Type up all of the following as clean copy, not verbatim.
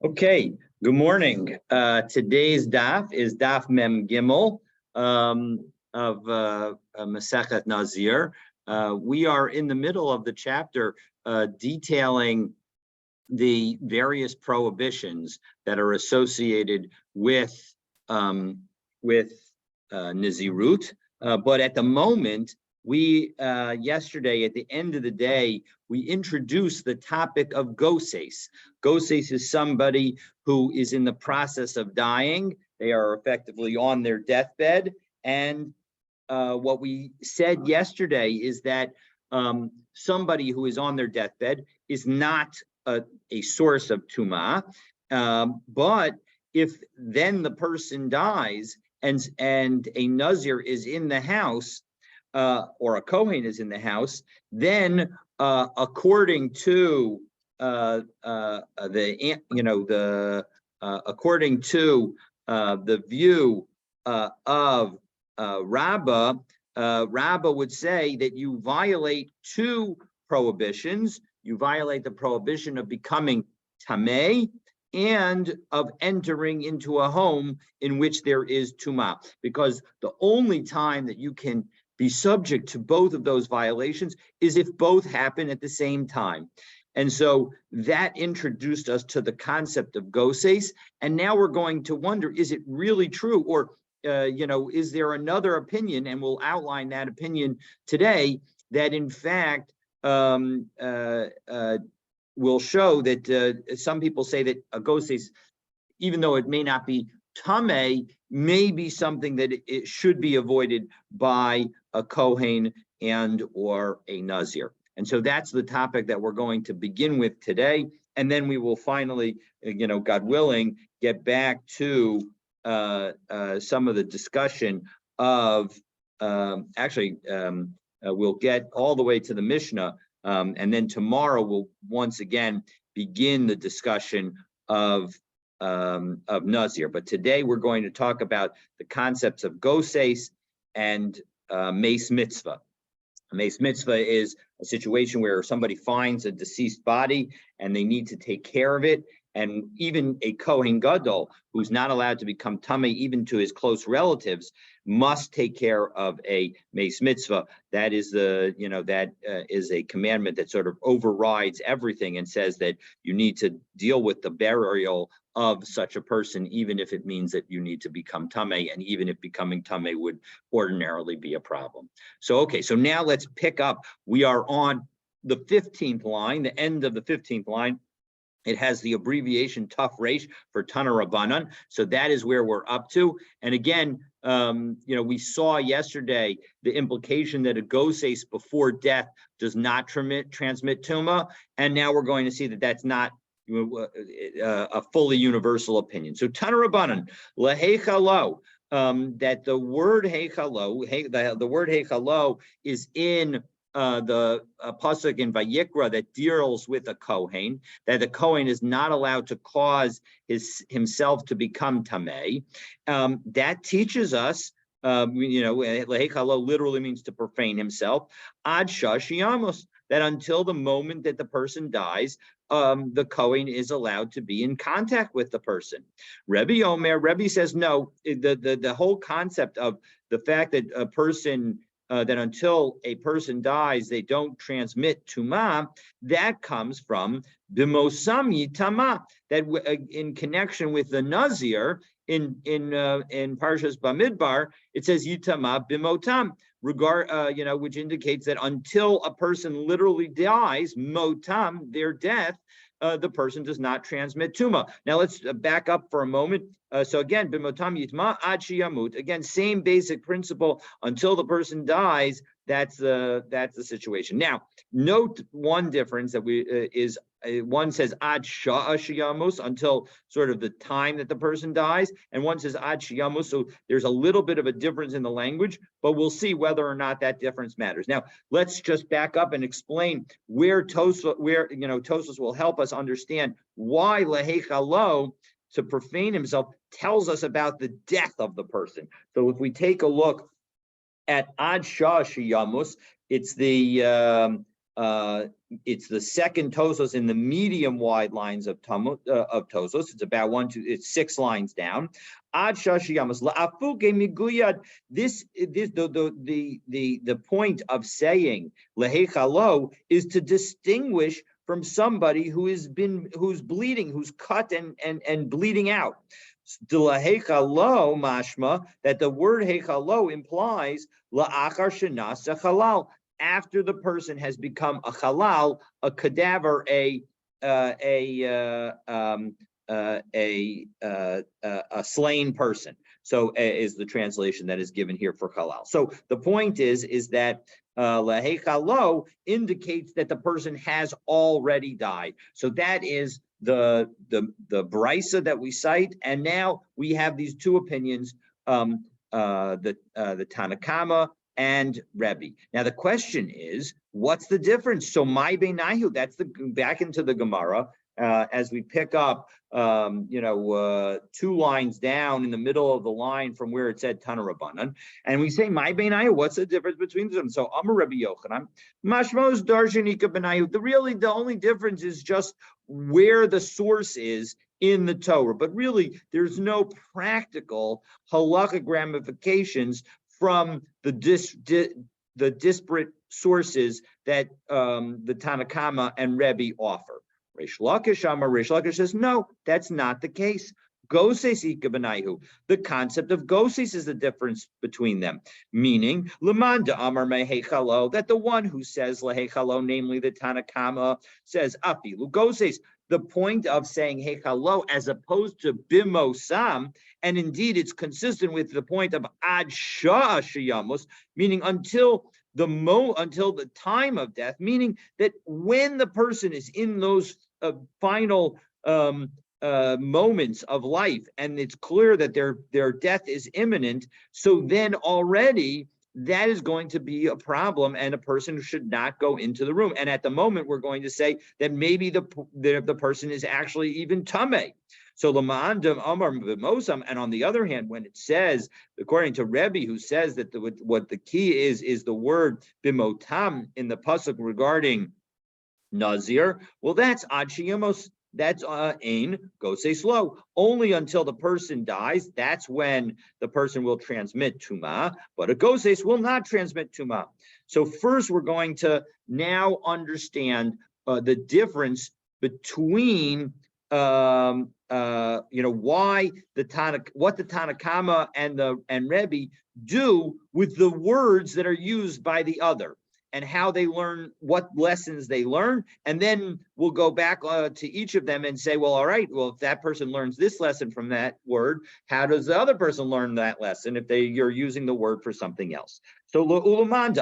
Okay, good morning. Today's daf is daf Mem Gimel of Masechet Nazir. We are in the middle of the chapter detailing the various prohibitions that are associated with Nazirut. But at the moment, we yesterday at the end of the day, we introduced the topic of goses. Goses is somebody who is in the process of dying. They are effectively on their deathbed. And what we said yesterday is that somebody who is on their deathbed is not a source of tumah, but if then the person dies and a Nazir is in the house, or a Kohen is in the house, then according to according to the view of Rabbah, Rabbah would say that you violate two prohibitions. You violate the prohibition of becoming tameh and of entering into a home in which there is tumah, because the only time that you can be subject to both of those violations is if both happen at the same time. And so that introduced us to the concept of goses. And now we're going to wonder, is it really true? Or, is there another opinion? And we'll outline that opinion today, that in fact will show that some people say that a goses, even though it may not be tameh, may be something that it should be avoided by a Kohen and or a Nazir. And so that's the topic that we're going to begin with today. And then we will finally, God willing, get back to some of the discussion of, we'll get all the way to the Mishnah. And then tomorrow we'll once again begin the discussion of Nazir. But today we're going to talk about the concepts of goses and mace mitzvah. A mace mitzvah is a situation where somebody finds a deceased body and they need to take care of it. And even a Kohen Gadol, who's not allowed to become tameh even to his close relatives, must take care of a mace mitzvah. That is is a commandment that sort of overrides everything and says that you need to deal with the burial of such a person, even if it means that you need to become tameh, and even if becoming tameh would ordinarily be a problem. So now let's pick up. We are on the 15th line, the end of the 15th line. It has the abbreviation Taf Resh for Tana Rabbanan. So that is where we're up to. And again, we saw yesterday the implication that a goses before death does not transmit tumah. And now we're going to see that that's not a fully universal opinion. So Tana Rabbanan, Laheichalo, that the word heichalo, the word heichalo is in the pasuk in Vayikra that deals with a Kohen, that the Kohen is not allowed to cause himself to become tameh. That teaches us, lehekalo literally means to profane himself, ad shashiyamos, that until the moment that the person dies, the Kohen is allowed to be in contact with the person. Rebbe says no. The whole concept of the fact that a person that until a person dies, they don't transmit tumah, that comes from bimosam yitama, that in connection with the Nazir, in Parshas Bamidbar, it says yitama bimotam, which indicates that until a person literally dies, motam, their death, the person does not transmit tumah. Now let's back up for a moment. So again, bimotam yitma ad sheyamut. Again, same basic principle. Until the person dies, that's the situation. Now, note one difference that is one says ad sheyamos, until sort of the time that the person dies, and one says ad sheyamos. So there's a little bit of a difference in the language, but we'll see whether or not that difference matters. Now, let's just back up and explain where Tosfos will help us understand why leheichalo, to profane himself, tells us about the death of the person. So if we take a look at ad shah sheyamus, it's the it's the second Tosos in the medium wide lines of Tosos. It's about it's 6 lines down. Ad shashiyamas la'afuke miguyad. The point of saying lehechalo is to distinguish from somebody who's bleeding, who's cut and bleeding out. Hechalo mashma, that the word hechalo implies la'achar shenasa halal, after the person has become a halal, a cadaver, a slain person. So is the translation that is given here for halal. So the point is that lahechalo indicates that the person has already died. So that is the brisa that we cite, and now we have these two opinions, the Tanakama and Rebbe. Now the question is, what's the difference? So my beinahu, that's back into the Gemara, as we pick up 2 lines down in the middle of the line from where it said Tana Rabbanan, and we say my beinahu, what's the difference between them? So Amar Rebbe Yochanan, Mashmos Darshanika beinahu. The only difference is just where the source is in the Torah, but really there's no practical halakhic ramifications from the disparate sources that the Tanakama and Rebbe offer. Reish Lakish says, no, that's not the case. Goses ikabanaihu. The concept of goses is the difference between them, meaning lemanda amar mehechalo, that the one who says lehechalo, namely the Tanakama, says afilu goses. The point of saying hechalo as opposed to bimosam, and indeed it's consistent with the point of ad sha'ashiyamos, meaning until the time of death, meaning that when the person is in those final moments of life, and it's clear that their death is imminent, so then already that is going to be a problem, and a person should not go into the room. And at the moment, we're going to say that maybe the person is actually even tameh. So Lamandam Amar B'mosam, and on the other hand, when it says, according to Rebbe, who says that what the key is the word bimotam in the pasuk regarding Nazir, well, that's ad sheyamos. That's ain gosei slow. Only until the person dies, that's when the person will transmit tuma, but a goses will not transmit tuma. So first, we're going to now understand the difference between why what the Tanakama and Rebbe do with the words that are used by the other, and how they learn, what lessons they learn. And then we'll go back to each of them and say, well, all right, well, if that person learns this lesson from that word, how does the other person learn that lesson if you're using the word for something else? So according to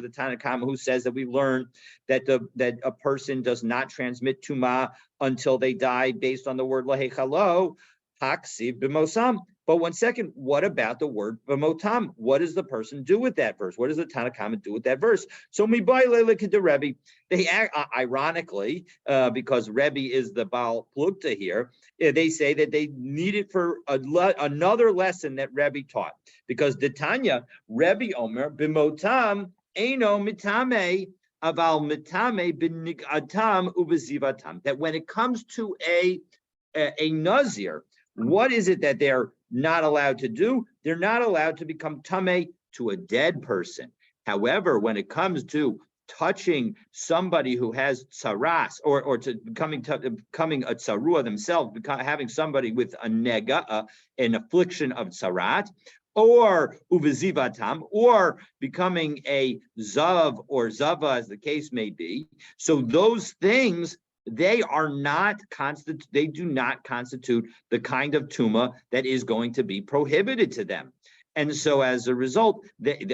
the Tanakhama, who says that we learn that that a person does not transmit tuma until they die based on the word lahechalo, haksiv b'mosam. But 1 second, what about the word b'motam? What does the person do with that verse? What does the Tanakhama do with that verse? So mibai leilek de Rebbe, they act ironically, because Rebbe is the Baal Plukta here, they say that they need it for another lesson that Rebbe taught. Because the Tanya, Rebbe Omer, b'motam eino mitame, aval mitame b'nigatam ubezivatam. That when it comes to a Nazir, what is it that they're not allowed to do? They're not allowed to become tameh to a dead person. However, when it comes to touching somebody who has tsaras, or to becoming a tsarua themselves, having somebody with a nega, an affliction of tsarat, or uvizivatam, or becoming a zav or zava, as the case may be. So those things, they do not constitute the kind of tuma that is going to be prohibited to them. And so as a result,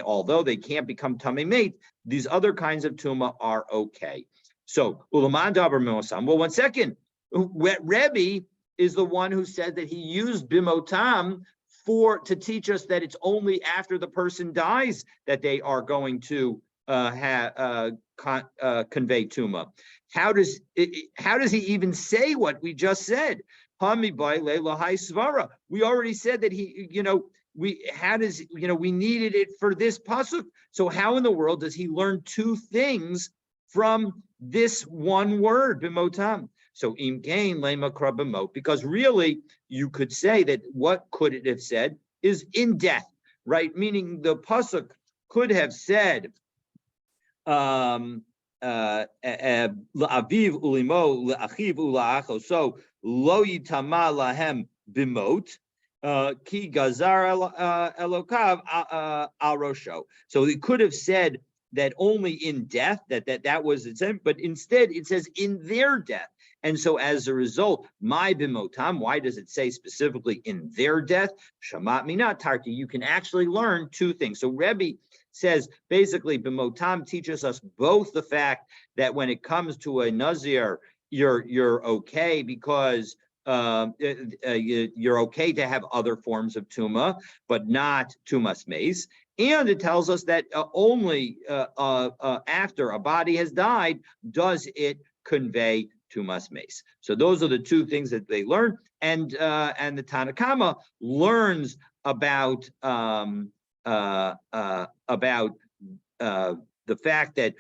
although they can't become tamei mate, these other kinds of tuma are okay. So ulaman daber b'mosam. Well, 1 second, Rebbe is the one who said that he used bimotam to teach us that it's only after the person dies that they are going to convey tuma. How does he even say what we just said? We already said that we needed it for this pasuk. So how in the world does he learn two things from this one word, b'motam? So im kain lemakra b'mot, because really you could say that what could it have said is in death, right? Meaning the pasuk could have said, la'aviv ulimo la'achiv ula'acho, so lo yitama lahem b'mot, ki gazar elokav al rosho. So it could have said that only in death, that was its end, but instead it says in their death. And so as a result, my bimotam, why does it say specifically in their death? Shamat minat tarti, you can actually learn two things. So Rebbe says basically bimotam teaches us both the fact that when it comes to a Nazir, you're okay because you're okay to have other forms of tuma, but not tumas mace. And it tells us that only after a body has died does it convey tumas mace. So those are the two things that they learn, and the Tanna Kama learns about the fact that.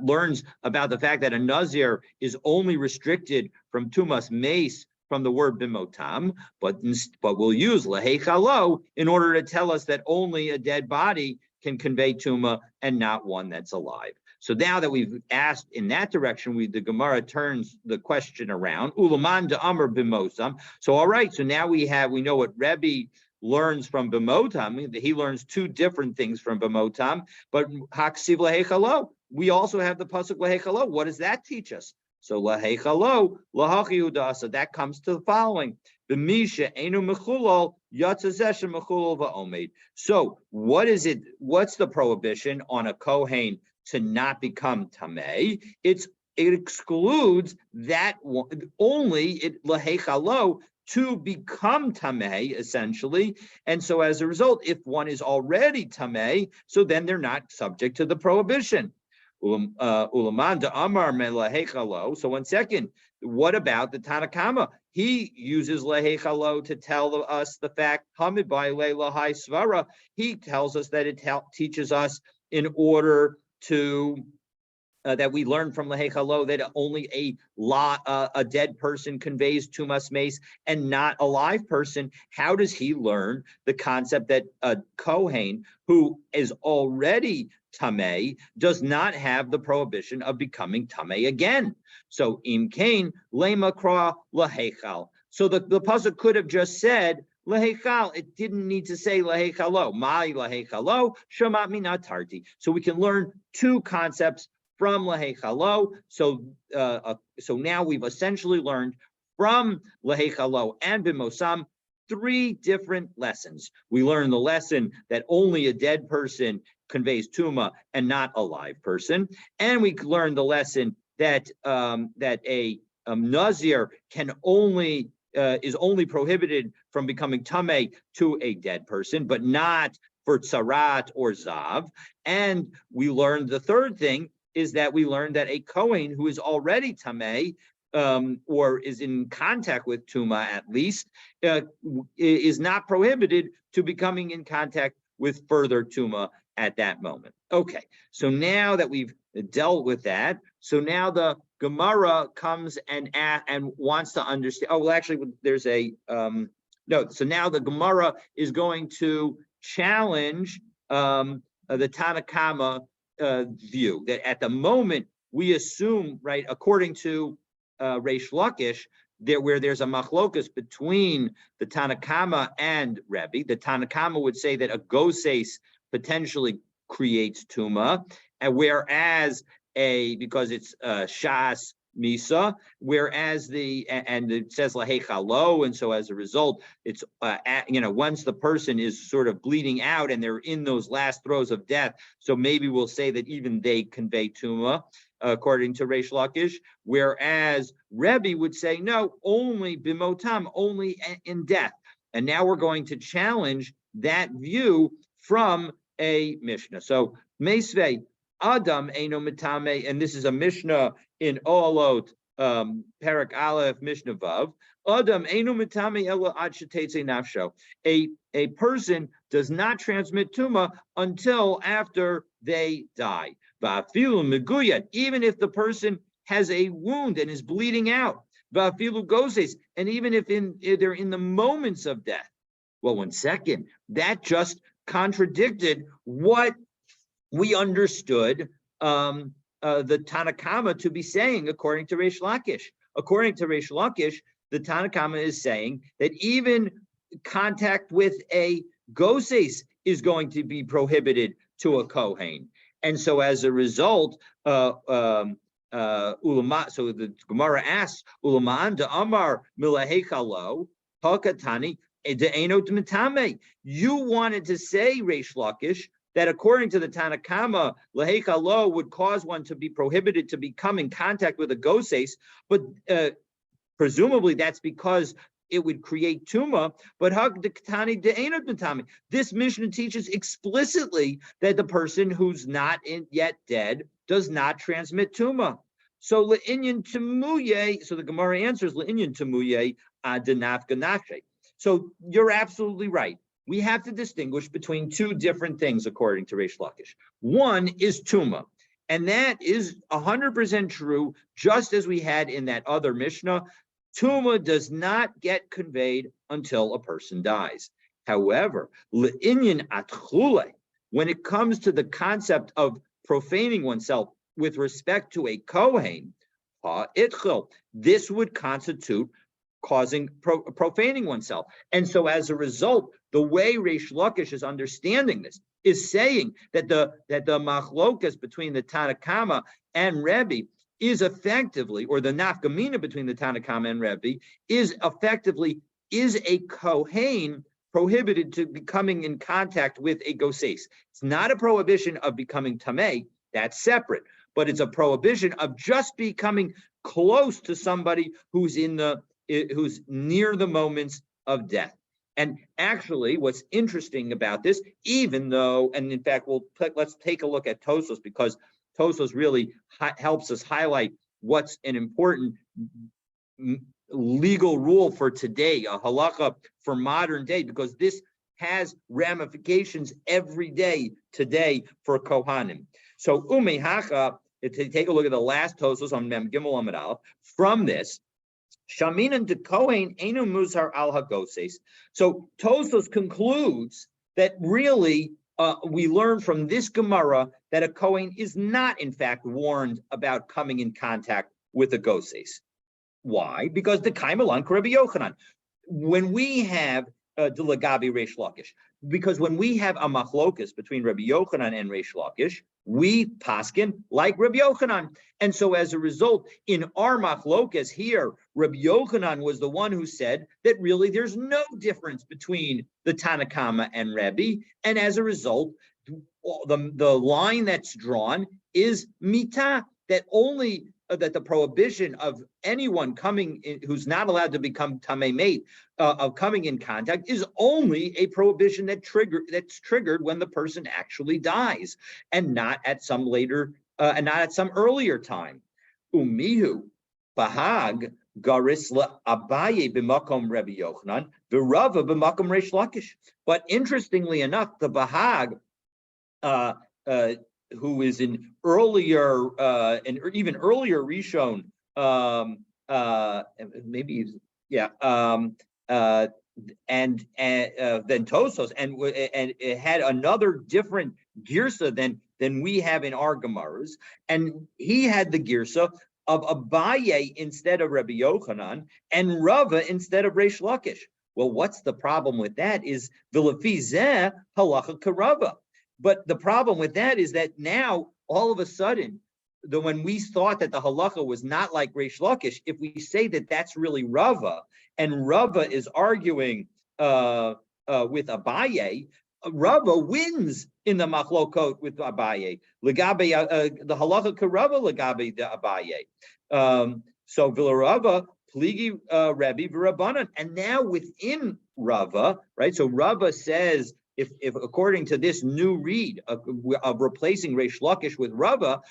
Learns about the fact that a Nazir is only restricted from tumas mace from the word bimotam, but we'll use laheichalo in order to tell us that only a dead body can convey tuma and not one that's alive. So now that we've asked in that direction, the Gemara turns the question around. Ulaman de amar bimosam. So all right, so now we know what Rebbe learns from bimotam. He learns two different things from bimotam, but haksiv laheichalo. We also have the pasuk laheichalo. What does that teach us? So laheichalo lahachi udasa. That comes to the following: b'misha enu mechulol yatzazesha mechulol va'omed. So what is it? What's the prohibition on a kohen to not become tamei? It excludes that one, only it laheichalo to become tamei, essentially. And so as a result, if one is already tamei, so then they're not subject to the prohibition. Ulaman de amar me laheichalo. So 1 second, what about the Tanna Kama? He uses laheichalo to tell us the fact, hamid by lahai svara. He tells us that it teaches us in order to that we learn from laheichalo that only a dead person conveys tumas mace and not a live person. How does he learn the concept that a kohen who is already tamei does not have the prohibition of becoming tamei again? So im kain lema kra laheichal. So the pasuk could have just said laheichal. It didn't need to say laheichalo. Mai laheichalo shamat minat tarti. So we can learn two concepts from laheichalo. So now we've essentially learned from laheichalo and bimosam three different lessons. We learn the lesson that only a dead person conveys tuma and not a live person, and we learn the lesson that a Nazir can is only prohibited from becoming tamei to a dead person, but not for tzarat or zav. And we learned the third thing is that we learned that a kohen who is already tamei or is in contact with tuma at least is not prohibited to becoming in contact with further tuma at that moment. Okay, so now that we've dealt with that, so now the Gemara comes and wants to understand. Oh, well, actually, there's a no. So now the Gemara is going to challenge the Tanna Kama view that at the moment we assume, right, according to Reish Lakish, where there's a machlokus between the Tanna Kama and Rebbe. The Tanna Kama would say that a goses potentially creates tuma, and whereas because it's shas misa, whereas and it says laheichalo, and so as a result, it's once the person is sort of bleeding out and they're in those last throes of death, so maybe we'll say that even they convey tuma, according to Reish Lakish, whereas Rebbe would say no, only bimotam, only in death. And now we're going to challenge that view from a Mishnah. So Meisvei Adam Eino Mitame, and this is a Mishnah in Oalot Parak Aleph Mishnah Vav, Adam einu mitame ela ad shetetze nafsho. A person does not transmit tuma until after they die. Va'afilu meguyat, even if the person has a wound and is bleeding out. Va'afilu gozes, and even if they're in the moments of death. Well, 1 second, that just contradicted what we understood the Tanakama to be saying, according to Reish Lakish. According to Reish Lakish, the Tanakama is saying that even contact with a goses is going to be prohibited to a Kohen. And so as a result, so the Gemara asks, Ulaman de Amar Milahekalo, Hakatani, you wanted to say, Reish Lakish, that according to the Tanakama, Lahekalo would cause one to be prohibited to become in contact with a goses, but presumably that's because it would create tuma. But this Mishnah teaches explicitly that the person who's not yet dead does not transmit tuma. So le'inyan temuye. So the Gemara answers le'inyan temuye adenafka nashe. So you're absolutely right. We have to distinguish between two different things, according to Reish Lakish. One is tuma, and that is 100% true, just as we had in that other Mishnah. Tuma does not get conveyed until a person dies. However, le'inyan atchule, when it comes to the concept of profaning oneself with respect to a Kohen, this would constitute profaning oneself. And so as a result, the way Reish Lakish is understanding this is saying that the machlokas between the Tanakama and Rebbe is effectively, or the nafkamina between the Tanakama and Rebbe is effectively, is a Kohen prohibited to becoming in contact with a goses? It's not a prohibition of becoming tamei, that's separate, but it's a prohibition of just becoming close to somebody who's who's near the moments of death. And actually, what's interesting about this, even though, and in fact, let's take a look at Tosos, because Tosos really helps us highlight what's an important legal rule for today, a halakha for modern day, because this has ramifications every day today for Kohanim. So umehacha, take a look at the last Tosos on Mem Gimel Amud Aleph. From this, Shaminan de Kohen enu muzhar al hagoses. So Tosos concludes that really we learn from this Gemara that a Kohen is not in fact warned about coming in contact with a goses. Why? Because the Kaimalan Rabbi Yochanan. When we have the Lagabi Reish Lakish, because when we have a machlokas between Rabbi Yochanan and Reish Lakish, we paskin like Rabbi Yochanan. And so as a result, in our machlokas here, Rabbi Yochanan was the one who said that really there's no difference between the Tanakama and Rebbe. And as a result, the line that's drawn is mita, that only that the prohibition of anyone coming in, who's not allowed to become tamei mate, of coming in contact, is only a prohibition that's triggered when the person actually dies, and not at some later, and not at some earlier time. Umihu bahag garis la Abaye b'makom Rabbi Yochanan v'Rava b'makom Reish Lakish. But interestingly enough, the bahag, who is an earlier, and even earlier Rishon, maybe, yeah, and then Tosos, and it had another different girsa than we have in our Gemaras, and he had the girsa of Abaye instead of Rabbi Yochanan and Rava instead of Reish Lakish. Well, what's the problem with that? Is v'lefi zeh halacha karava. But the problem with that is that now, all of a sudden, when we thought that the halacha was not like Reish Lakish, if we say that that's really Rava, and Rava is arguing with Abaye, Rava wins in the machlokot with Abaye. Legabe the halacha karava legabe the Abaye. So Villarava pligi Rabbi v'Rabbanan, and now within Rava, right? So Rava says if according to this new read of replacing Reish Lakish with Rava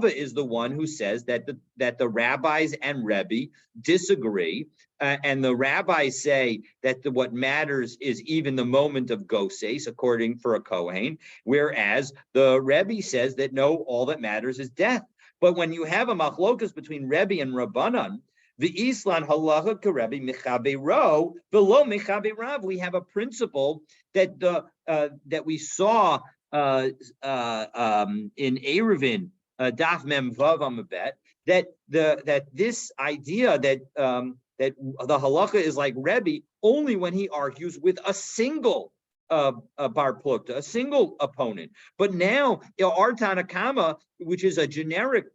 is the one who says that the rabbis and Rebbe disagree, and the rabbis say that what matters is even the moment of goses, according for a Kohen, whereas the Rebbe says that no, all that matters is death. But when you have a machlokas between Rebbe and Rabbanan, the Islan halacha karebi michabe ro below michabe rav. We have a principle that that we saw in Eruvin daf mem vav amabet, that this idea that that the halacha is like Rebbe only when he argues with a single bar plukta, a single opponent. But now our Tanakama, which is a generic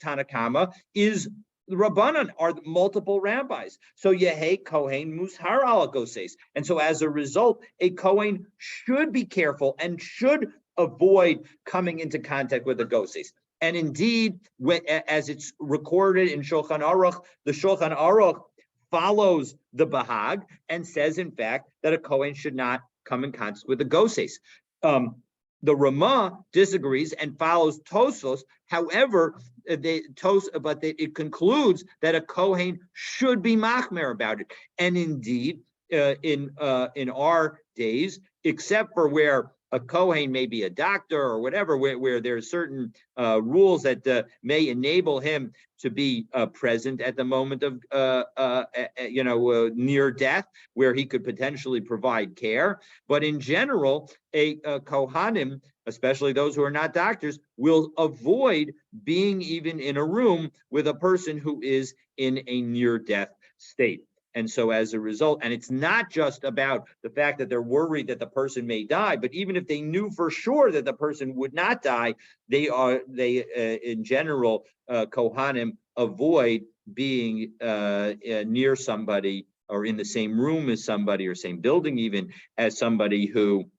Tanakama, is the Rabbanan are multiple rabbis. So Yehei Kohen Mushar ala Goses. And so as a result, a Kohen should be careful and should avoid coming into contact with the Goses. And indeed, as it's recorded in Shulchan Aruch, the Shulchan Aruch follows the Bahag and says, in fact, that a Kohen should not come in contact with the Goses. The Ramah disagrees and follows Tosfos. However, it concludes that a Kohen should be machmer about it. And indeed, in our days, except for where a Kohen may be a doctor or whatever, where there are certain rules that may enable him to be present at the moment of near death, where he could potentially provide care. But in general, a Kohanim, especially those who are not doctors, will avoid being even in a room with a person who is in a near-death state. And so as a result, and it's not just about the fact that they're worried that the person may die, but even if they knew for sure that the person would not die, they in general, Kohanim avoid being near somebody or in the same room as somebody or same building even as somebody who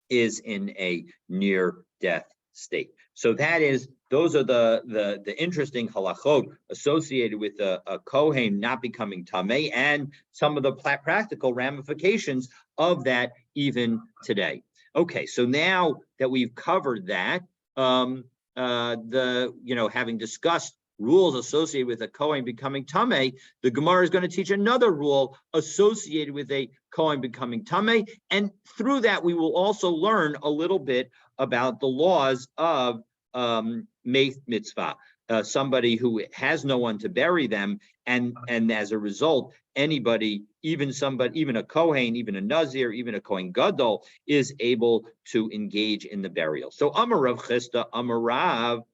is in a near-death state. So those are the interesting halachot associated with a Kohen not becoming tamei and some of the practical ramifications of that even today. Okay, so now that we've covered that, having discussed rules associated with a Kohen becoming tamei, the Gemara is going to teach another rule associated with a Kohen becoming tamei, and through that we will also learn a little bit about the laws of mitzvah, somebody who has no one to bury them, and as a result, anybody, even a Kohen, even a Nazir, even a Kohen Gadol, is able to engage in the burial. So Amar Rav Chisda, Amar Rav,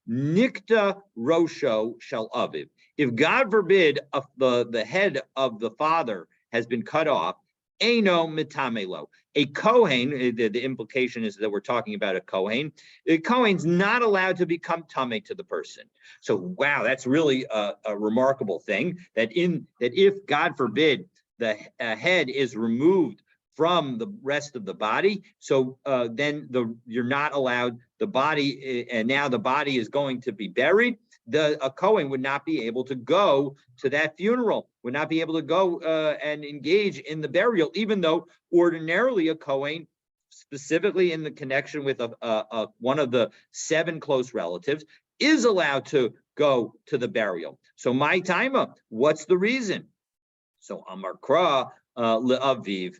Nikta Rosho Shel Aviv. If God forbid the head of the father has been cut off, Eino mitamelo. A Kohen, the implication is that we're talking about a Kohen. A Kohen's not allowed to become tamei to the person. So, wow, that's really a remarkable thing. That if God forbid the head is removed from the rest of the body, so then you're not allowed the body, and now the body is going to be buried. A Kohen would not be able to go to that funeral, would not be able to go and engage in the burial, even though ordinarily a Kohen, specifically in the connection with one of the 7 close relatives, is allowed to go to the burial. So my taima, what's the reason? So Amar Kra le'aviv,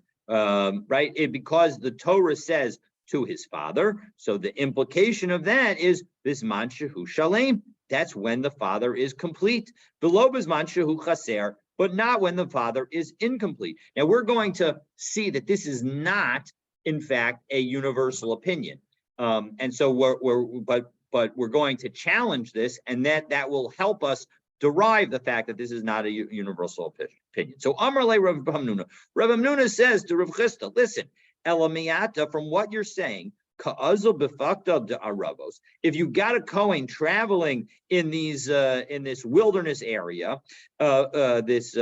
right? Because the Torah says to his father, so the implication of that is bisman shehu shalem. That's when the father is complete. Below bisman shehu chaser, but not when the father is incomplete. Now we're going to see that this is not, in fact, a universal opinion, and so we're going to challenge this, and that will help us derive the fact that this is not a universal opinion. So Amar le Rav Hamnuna. Rav Hamnuna says to Rav Chisda, listen, Elamiyata, from what you're saying, Ka'azul b'fakta de Arabos. If you got a Kohen traveling in this wilderness area, this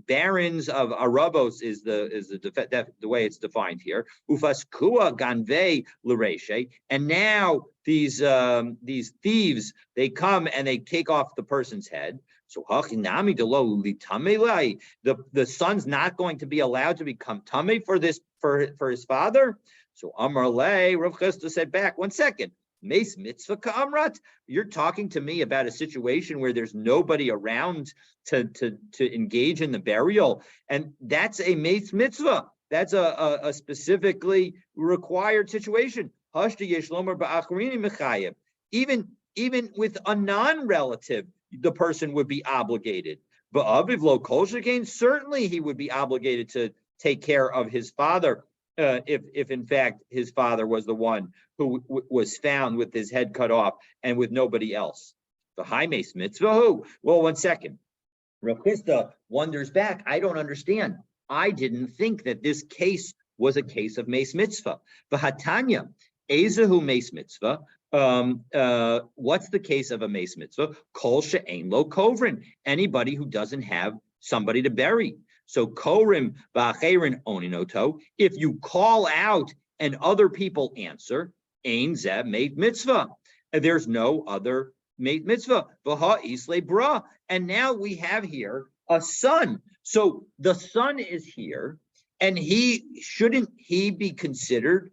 barrens of Arabos is the way it's defined here. Ufaskua ganvei l'reshe, and now these thieves, they come and they take off the person's head. So the son's not going to be allowed to become tamei for for his father? So Amar Le, Rav Chisda said back, 1 second. Mace mitzvah ka'amrat. You're talking to me about a situation where there's nobody around to engage in the burial, and that's a mace mitzvah. That's a specifically required situation. Even with a non-relative, the person would be obligated. But certainly he would be obligated to take care of his father, if in fact his father was the one who was found with his head cut off and with nobody else. The high mace mitzvah who? Well, 1 second. Rav Chisda wonders back. I don't understand. I didn't think that this case was a case of mace mitzvah. V'hatanya, ezehu mace mitzvah. What's the case of a mace mitzvah? Kol she'ein lo kovrin. Anybody who doesn't have somebody to bury. So korim ba'acherin oninoto. If you call out and other people answer, ein zeh meit mitzvah. There's no other meit mitzvah. V'ha isle bra. And now we have here a son. So the son is here, and shouldn't he be considered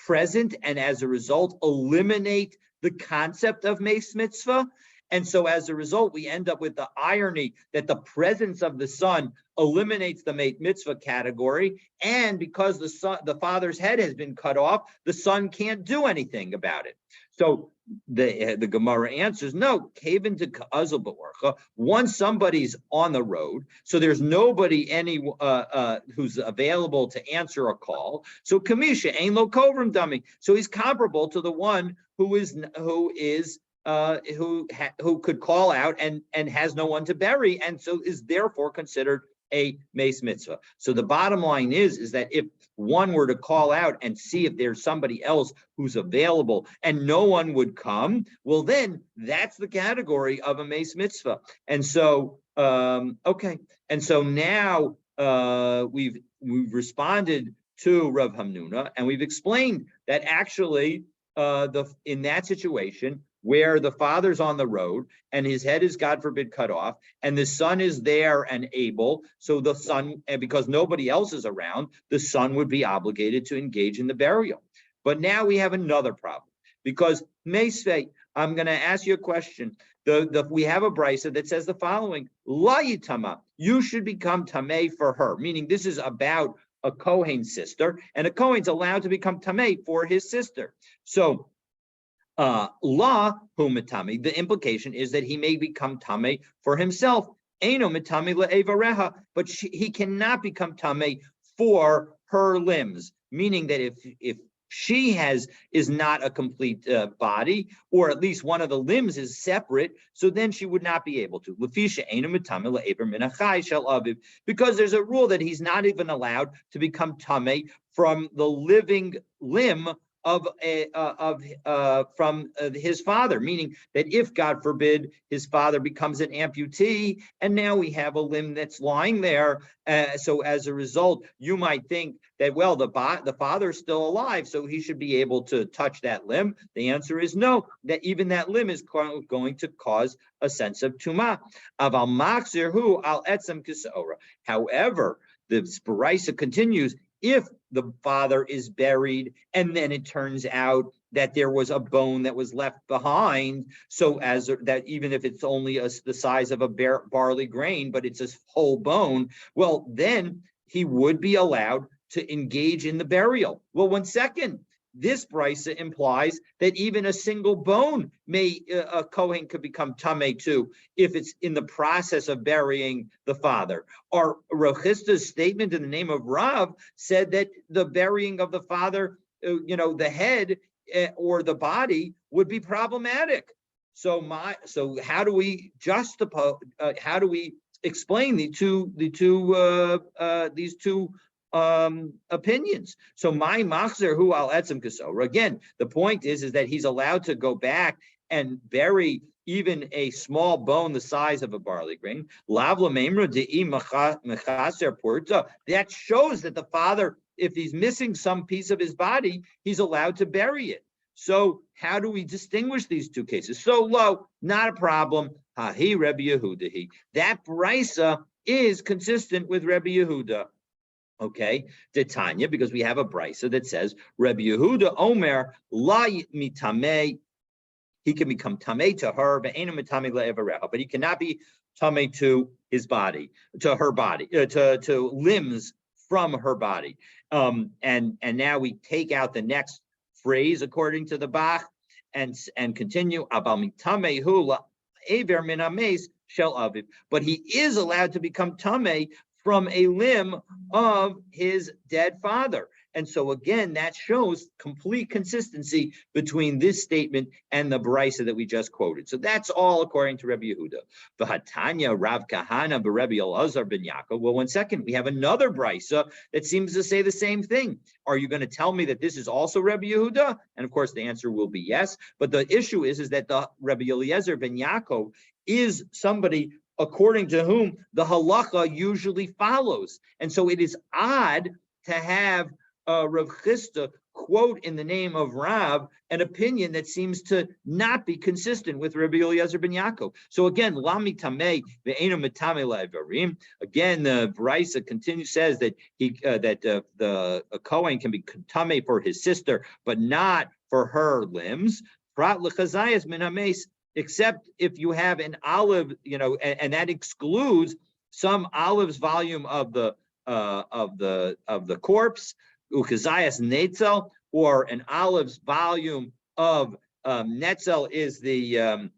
present, and as a result eliminate the concept of mace mitzvah? And so as a result, we end up with the irony that the presence of the son eliminates the mace mitzvah category, and because the father's head has been cut off, the son can't do anything about it. So the Gemara answers, no, kaven to ka'azal ba'orcha. Once somebody's on the road, so there's nobody who's available to answer a call. So kamisha ain lo kovrim dummy. So he's comparable to the one who could call out and has no one to bury, and so is therefore considered a mace mitzvah. So the bottom line is that if one were to call out and see if there's somebody else who's available and no one would come, well, then that's the category of a mace mitzvah. And so, okay. And so now we've responded to Rav Hamnuna, and we've explained that actually in that situation, where the father's on the road and his head is, God forbid, cut off, and the son is there and able, so the son, and because nobody else is around, the son would be obligated to engage in the burial. But now we have another problem, because Meisvei, I'm going to ask you a question. We have a brisa that says the following: La yitama, you should become tamei for her, meaning this is about a Kohen sister, and a Kohen's allowed to become tamei for his sister. So la hu mitami, the implication is that he may become tamei for himself. Eino mitami le'evareha, but he cannot become tamei for her limbs, meaning that if she is not a complete body, or at least one of the limbs is separate, so then she would not be able to. Because there's a rule that he's not even allowed to become tamei from the living limb from his father, meaning that if, God forbid, his father becomes an amputee, and now we have a limb that's lying there, so as a result, you might think that, well, the father's still alive, so he should be able to touch that limb. The answer is no, that even that limb is going to cause a sense of tumah. Aval machzir hu al etzem kisora. However, the brisa continues, if the father is buried and then it turns out that there was a bone that was left behind, so as that even if it's only the size of a barley grain, but it's a whole bone, well, then he would be allowed to engage in the burial. Well, 1 second. This brisa implies that even a single bone a Kohen could become tamei too, if it's in the process of burying the father. Or Rav Chisda's statement in the name of Rav said that the burying of the father, the head or the body would be problematic. So how do we juxtapose? How do we explain these two opinions? So my machzer hu al etzem kasora. Again, the point is that he's allowed to go back and bury even a small bone the size of a barley grain. Lavla memra de'i mechaser porta. That shows that the father, if he's missing some piece of his body, he's allowed to bury it. So how do we distinguish these two cases? So low, not a problem. Hahi Rebbe Yehudahi. That brisa is consistent with Rebbe Yehuda. Okay, the Tanya, because we have a brisa that says Rabbi Yehuda Omer la mitame, he can become tamei to her, but he cannot be tamei to his body, to her body, to limbs from her body. And now we take out the next phrase according to the Bach and continue abal mitame hu aver min ames shel aviv, but he is allowed to become tamei from a limb of his dead father. And so again, that shows complete consistency between this statement and the brisa that we just quoted. So that's all according to Rabbi Yehuda. V'hatanya Rav Kahana b'Rebbe Elazar ben Yaakov. Well, 1 second, we have another brisa that seems to say the same thing. Are you going to tell me that this is also Rabbi Yehuda? And of course, the answer will be yes. But the issue is that the Rabbi Eliezer ben Yaakov is somebody according to whom the halacha usually follows. And so it is odd to have Rav Chisda quote in the name of Rav an opinion that seems to not be consistent with Rabbi Eliezer ben Yaakov. So again, lami tamei ve'enu mitame la'evarim. Again, the brisa says that the Kohen can be tamei for his sister, but not for her limbs. Prat l'chazayas min hames, except if you have an olive, and that excludes some olive's volume of the corpse, ukazayas netzel, or an olive's volume of netzel is the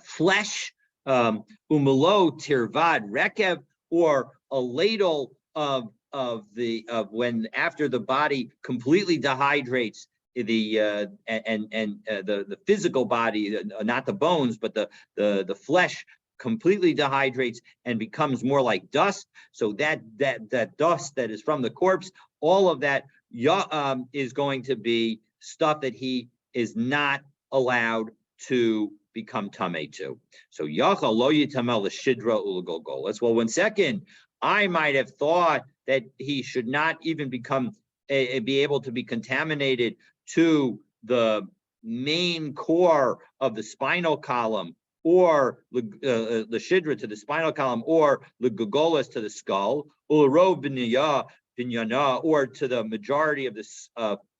flesh, umelo tirvad rekev, or a ladle of when after the body completely dehydrates, the physical body, not the bones, but the flesh completely dehydrates and becomes more like dust. So that dust that is from the corpse, all of that is going to be stuff that he is not allowed to become tamei to. So yachal lo yitamel l'shidra ulagolgolas. Well, 1 second, I might have thought that he should not even be able to be contaminated to the main core of the spinal column, or the shidra to the spinal column, or the gogolas to the skull, or binyana, or to the majority of this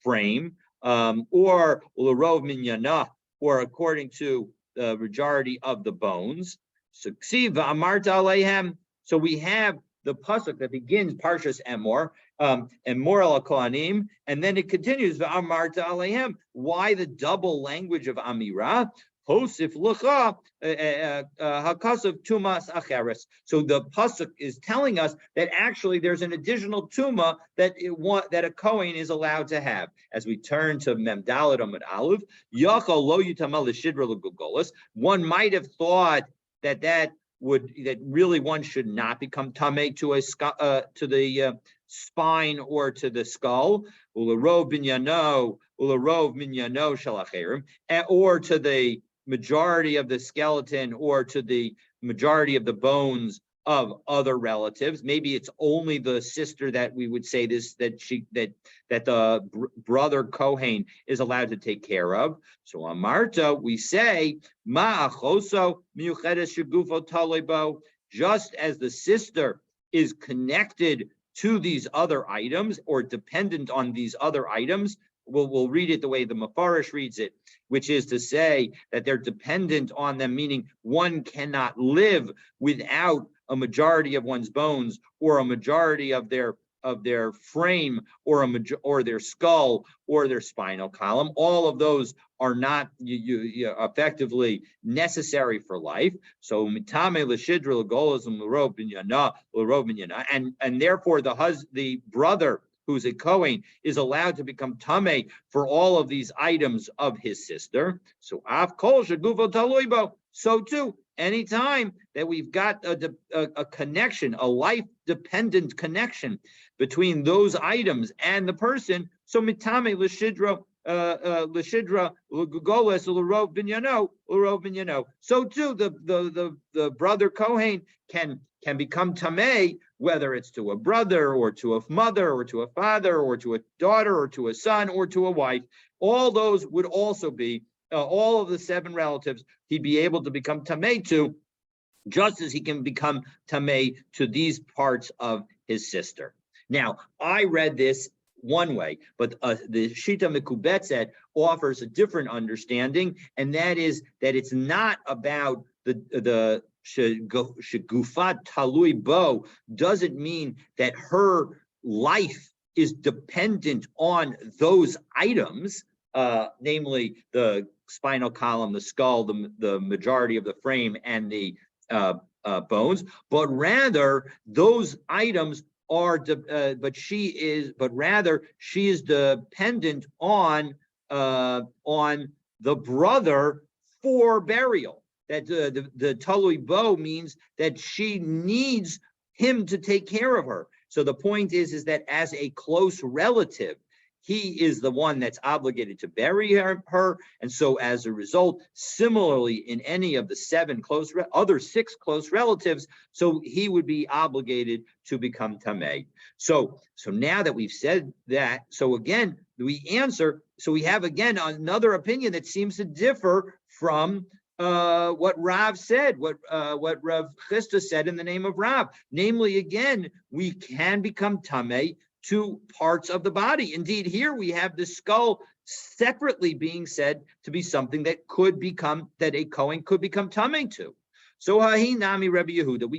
frame, or rov minyana, or according to the majority of the bones. So amarta aleihem. So we have the pasuk that begins Parshas Emor, Emor al Kohanim, and then it continues v'amarta aleihem. Why the double language of Amirah? Posif lucha hakasav tumas acheres. So the pasuk is telling us that actually there's an additional tuma that a Kohen is allowed to have. As we turn to Mem Daled Amud Aleph, yachal lo yutamel l'shidra l'gugolos. One might have thought that really one should not become tamei to the spine or to the skull, ularov binyano, ularov minyano shalacherim, or to the majority of the skeleton, or to the majority of the bones of other relatives. Maybe it's only the sister that we would say that the brother Kohen is allowed to take care of. So Amarta, we say ma'achoso miuchedes shegufo talebo, just as the sister is connected to these other items or dependent on these other items. We'll read it the way the Mefarish reads it, which is to say that they're dependent on them, meaning one cannot live without a majority of one's bones, or a majority of their frame, or their skull, or their spinal column. All of those are not effectively necessary for life. So mitame l'shidra l'golos l'rov binyana, and therefore the brother who's a Kohen is allowed to become tamei for all of these items of his sister. So af kol shegufo talui bo. So too, anytime that we've got a connection, a life-dependent connection between those items and the person, so mitame l'shidra l'gugoles l'rov binyano. So too, the brother Kohen can become tamei, whether it's to a brother, or to a mother, or to a father, or to a daughter, or to a son, or to a wife. All those would also be all of the 7 relatives he'd be able to become tamei to, just as he can become tamei to these parts of his sister. Now, I read this one way, but the Shita Mekubetzet offers a different understanding, and that is that it's not about the Shegufat Talui Bo doesn't mean that her life is dependent on those items, namely the spinal column, the skull, the majority of the frame, and the bones, but rather those items are, but rather she is dependent on the brother for burial. That the Talui Bo means that she needs him to take care of her. So the point is that as a close relative, he is the one that's obligated to bury her. And so as a result, similarly, in any of the other six close relatives, so he would be obligated to become tamei. So now that we've said that, so again, we answer, so we have again another opinion that seems to differ from what Rav said, what Rav Chisda said in the name of Rav. Namely, again, we can become tamei to parts of the body. Indeed, here we have the skull separately being said to be something that a Kohen could become tamei to. So hahi nami Rabbi Yehuda,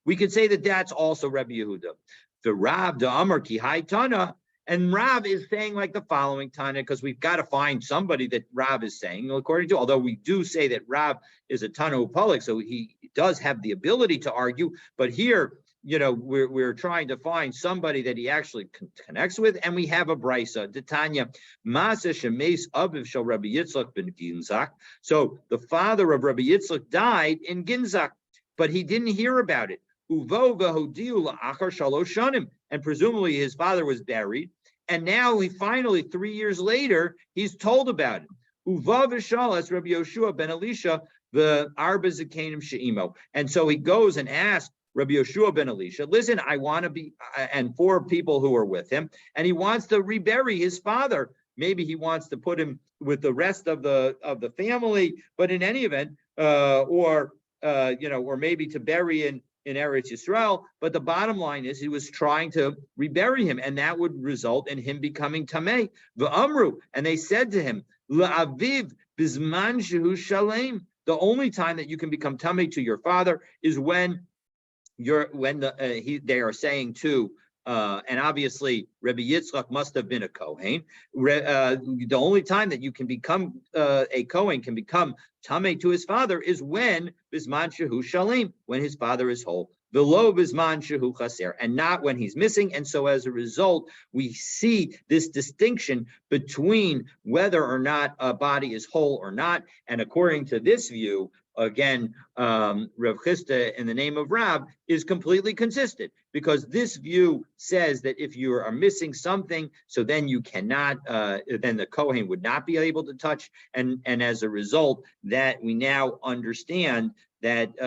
we can say that that's also Rabbi Yehuda. The Rav, the Amar ki hai Tana, and Rav is saying like the following, Tana, because we've got to find somebody that Rav is saying, according to, although we do say that Rav is a Tana Upolik, so he does have the ability to argue, but here, we're trying to find somebody that he actually connects with, and we have a brisa. Tanya Masa Shemes Aviv Shel Rabbi Yitzchak ben Ginzak. So the father of Rabbi Yitzchak died in Ginzak, but he didn't hear about it. Uvo v'hodiu la'achar shalosh shanim, and presumably his father was buried, and now he finally 3 years later he's told about it. Uva v'shalas Rabbi Yoshua ben Elisha the Arba Zakanim She'imo, and so he goes and asks Rabbi Yoshua ben Elisha, listen, I want to be, and 4 people who are with him, and he wants to rebury his father. Maybe he wants to put him with the rest of the family, but in any event, or maybe to bury in Eretz Yisrael. But the bottom line is he was trying to rebury him, and that would result in him becoming tamei. V'amru, and they said to him, la'aviv bizman shehu shalem. The only time that you can become tamei to your father is when they are saying to, and obviously Rabbi Yitzchak must have been a Kohen. The only time that you can become a Kohen can become tamei to his father is when bisman shehu shalim, when his father is whole. V'lo bisman shehu chaser, and not when he's missing. And so as a result, we see this distinction between whether or not a body is whole or not. And according to this view, again, Rav Chisda in the name of Rav is completely consistent, because this view says that if you are missing something, so then you cannot, then the Kohen would not be able to touch, and as a result, that we now understand that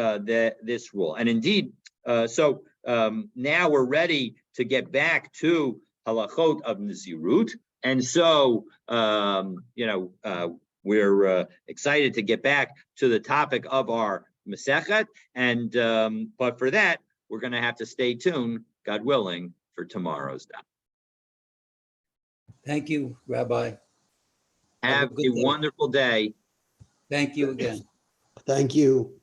this rule. And indeed, so now we're ready to get back to halachot of Nazirut, and so we're excited to get back to the topic of our Masechet, and but for that, we're going to have to stay tuned, God willing, for tomorrow's daf. Thank you, Rabbi. Have a wonderful day. Thank you again. Thank you.